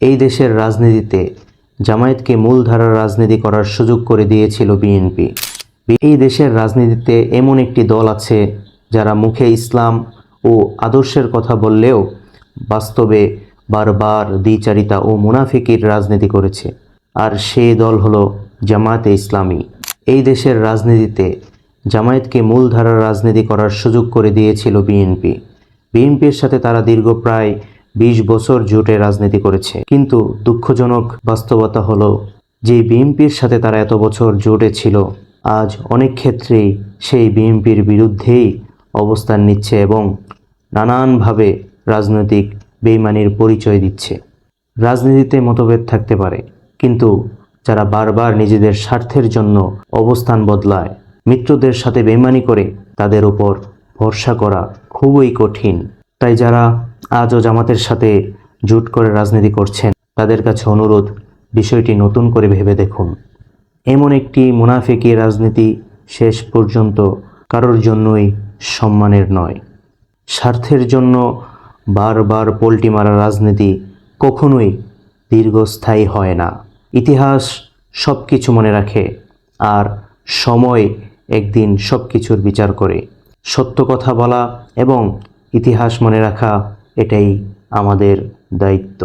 এই দেশের রাজনীতিতে জামায়াতকে মূলধারার রাজনীতি করার সুযোগ করে দিয়েছিল বিএনপি। এই দেশের রাজনীতিতে এমন একটি দল আছে যারা মুখে ইসলাম ও আদর্শের কথা বললেও বাস্তবে বারবার দ্বিচারিতা ও মুনাফিকির রাজনীতি করেছে, আর সেই দল হলো জামায়াতে ইসলামী। এই দেশের রাজনীতিতে জামায়াতকে মূলধারার রাজনীতি করার সুযোগ করে দিয়েছিল বিএনপি। বিএনপির সাথে তারা দীর্ঘ প্রায় 20 বছর জোটে রাজনীতি করেছে, কিন্তু দুঃখজনক বাস্তবতা হলো যে বিএনপির সাথে তারা এত বছর জোটে ছিল, আজ অনেক ক্ষেত্রেই সেই বিএনপির বিরুদ্ধেই অবস্থান নিচ্ছে এবং নানানভাবে রাজনৈতিক বেইমানির পরিচয় দিচ্ছে। রাজনীতিতে মতভেদ থাকতে পারে, কিন্তু যারা বারবার নিজেদের স্বার্থের জন্য অবস্থান বদলায়, মিত্রদের সাথে বেইমানি করে, তাদের উপর ভরসা করা খুবই কঠিন। তাই যারা আজও জামাতের সাথে জোট করে রাজনীতি করছেন, তাদের কাছে অনুরোধ, বিষয়টি নতুন করে ভেবে দেখুন। এমন একটি মুনাফিকি রাজনীতি শেষ পর্যন্ত কারোর জন্যই সম্মানের নয়। স্বার্থের জন্য বারবার পল্টি মারা রাজনীতি কখনোই দীর্ঘস্থায়ী হয় না। ইতিহাস সব কিছু মনে রাখে, আর সময় একদিন সব কিছুর বিচার করে। সত্য কথা বলা এবং ইতিহাস মনে রাখা, এটাই আমাদের দায়িত্ব।